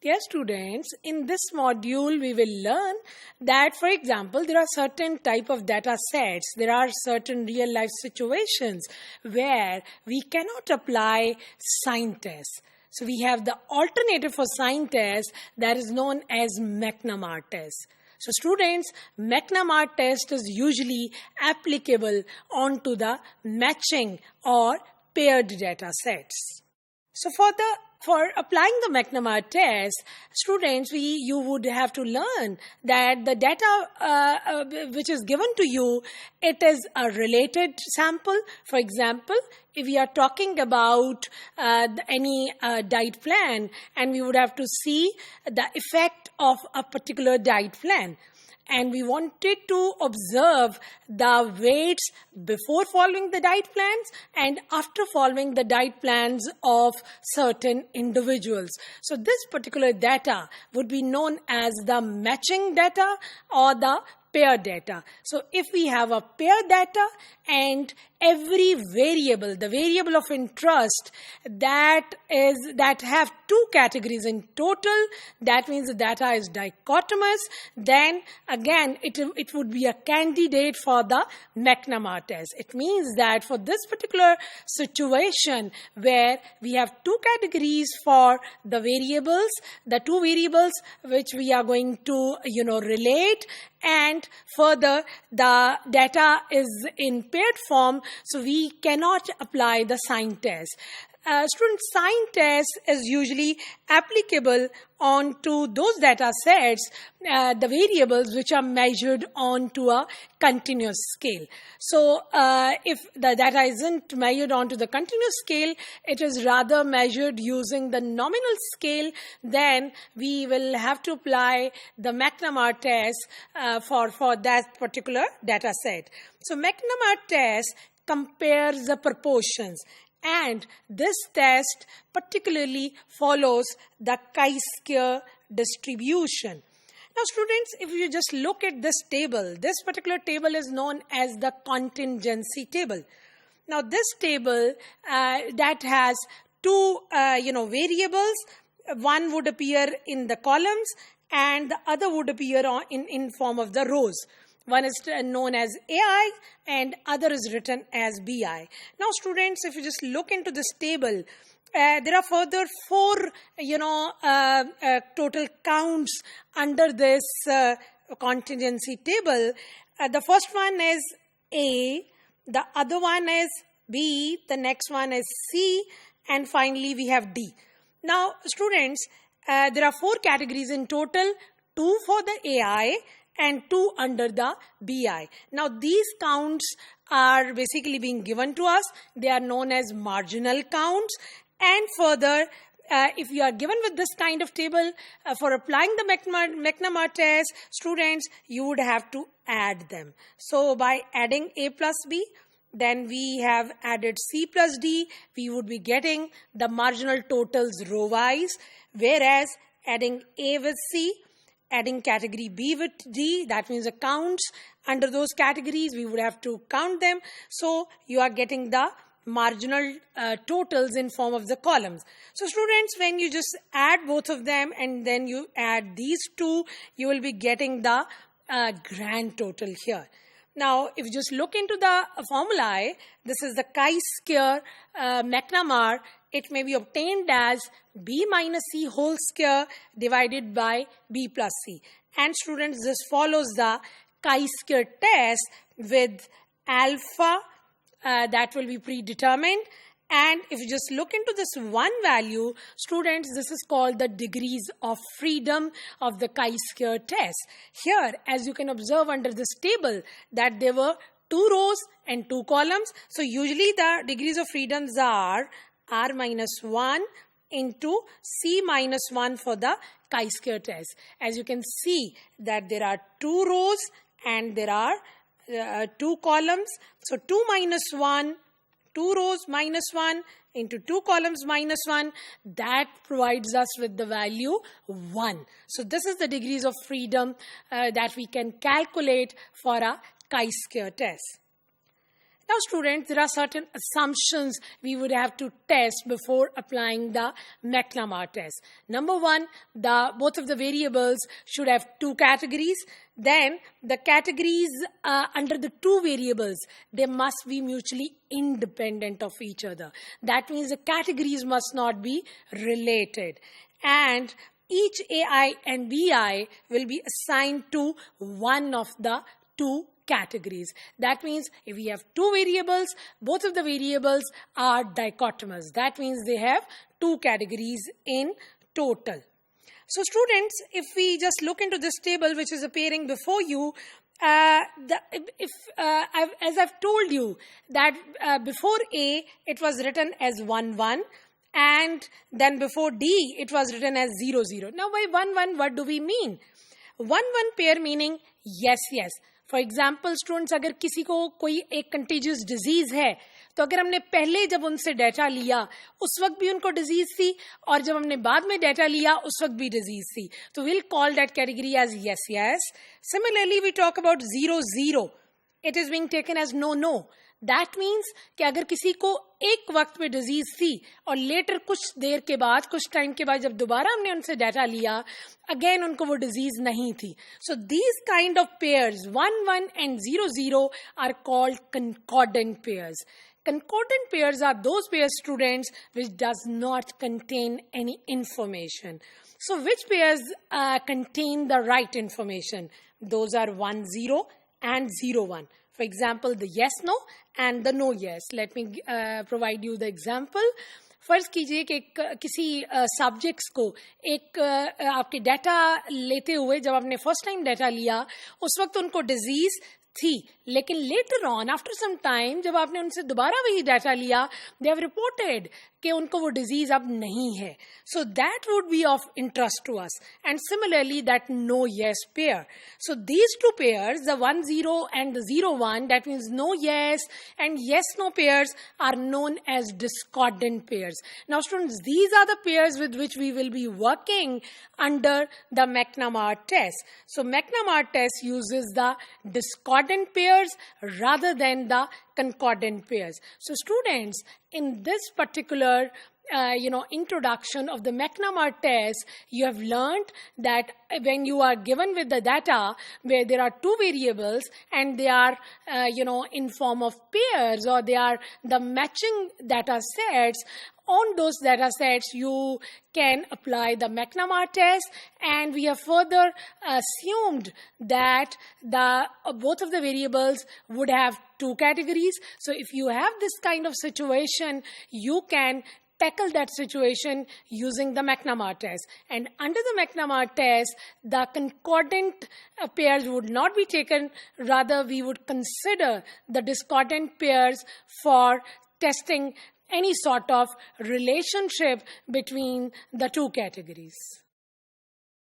Dear students, in this module we will learn that, for example, there are certain type of data sets, there are certain real life situations where we cannot apply sign tests. So we have the alternative for sign test that is known as McNemar test. So students, McNemar test is usually applicable onto the matching or paired data sets. So for applying the McNemar test, students, you would have to learn that the data which is given to you, it is a related sample. For example, if we are talking about any diet plan, and we would have to see the effect of a particular diet plan. And we wanted to observe the weights before following the diet plans and after following the diet plans of certain individuals. So this particular data would be known as the matching data or the pair data. So if we have a pair data and every variable, the variable of interest that have two categories in total, that means the data is dichotomous, then again it would be a candidate for the McNemar test. It means that for this particular situation where we have two categories for the variables, the two variables which we are going to relate, and further the data is in paired form, so we cannot apply the sign test. Student, sign test is usually applicable onto those data sets, the variables which are measured onto a continuous scale. So if the data isn't measured onto the continuous scale, it is rather measured using the nominal scale, then we will have to apply the McNemar test for that particular data set. So McNemar test compares the proportions, and this test particularly follows the chi-square distribution. Now students, if you just look at this table, this particular table is known as the contingency table. Now this table that has two variables, one would appear in the columns and the other would appear in form of the rows. One is known as AI and other is written as BI. Now students, if you just look into this table, there are further four total counts under this contingency table. The first one is A, the other one is B, the next one is C, and finally we have D. Now students, there are four categories in total, two for the AI and two under the BI. Now these counts are basically being given to us. They are known as marginal counts. And further, if you are given with this kind of table, for applying the McNemar test, students, you would have to add them. So by adding A plus B, then we have added C plus D, we would be getting the marginal totals row-wise, whereas adding A with C, adding category B with D, that means the counts under those categories, we would have to count them. So you are getting the marginal totals in form of the columns. So students, when you just add both of them and then you add these two, you will be getting the grand total here. Now, if you just look into the formulae, this is the chi-square McNemar. It may be obtained as B minus C whole square divided by B plus C. And students, this follows the chi-square test with alpha that will be predetermined. And if you just look into this one value, students, this is called the degrees of freedom of the chi-square test. Here, as you can observe under this table, that there were two rows and two columns. So usually the degrees of freedoms are R minus 1 into C minus 1 for the chi-square test. As you can see that there are two rows and there are two columns. So 2 minus 1, 2 rows minus 1 into 2 columns minus 1, that provides us with the value 1. So this is the degrees of freedom that we can calculate for a chi-square test. Now, students, there are certain assumptions we would have to test before applying the McNemar test. Number one, both of the variables should have two categories. Then, the categories under the two variables, they must be mutually independent of each other. That means the categories must not be related. And each AI and BI will be assigned to one of the two categories. That means if we have two variables, both of the variables are dichotomous. That means they have two categories in total. So students, if we just look into this table which is appearing before you, as I've told you that before A it was written as 1, 1. And then before D, it was written as 0, 0. Now, by 1, 1, what do we mean? 1, 1 pair meaning yes, yes. For example, students, अगर किसी को कोई एक contagious disease है, तो अगर हमने पहले जब उनसे डेटा लिया, उस वक्त भी उनको disease थी, और जब हमने बाद में डेटा लिया, उस वक्त भी disease थी. तो we'll call that category as yes, yes. Similarly, we talk about 0, 0. It is being taken as no, no. That means कि अगर किसी को एक वक्त में डिजीज थी और लेटर कुछ देर के बाद, कुछ टाइम के बाद जब दोबारा हमने उनसे डाटा लिया, अगेन उनको वो डिजीज नहीं थी. So these kind of pairs 1, 1 and 0, 0 are called concordant pairs. Concordant pairs are those pairs, students, which does not contain any information. So which pairs contain the right information? Those are 1, 0 and 0, 1. For example, the yes, no and the no, yes. Let me provide you the example. फर्ज कीजिए कि किसी subjects को एक आपके data लेते हुए जब आपने फर्स्ट टाइम डाटा लिया उस वक्त उनको डिजीज थी, लेकिन later on after some time जब आपने उनसे दोबारा वही डाटा लिया, दे हैव रिपोर्टेड कि उनको वो डिजीज अब नहीं है. So that would be of interest to us. And similarly that no yes pair. So these two pairs, the 1, 0 and the 0, 1, that means no yes and yes no pairs are known as discordant pairs. Now students, these are the pairs with which we will be working under the McNemar test. So McNemar test uses the discordant pairs rather than the concordant pairs. So students, in this particular introduction of the McNemar test, you have learned that when you are given with the data where there are two variables and they are, in form of pairs, or they are the matching data sets, on those data sets, you can apply the McNemar test, and we have further assumed that both of the variables would have two categories. So if you have this kind of situation, you can tackle that situation using the McNemar test. And under the McNemar test, the concordant pairs would not be taken. Rather, we would consider the discordant pairs for testing any sort of relationship between the two categories.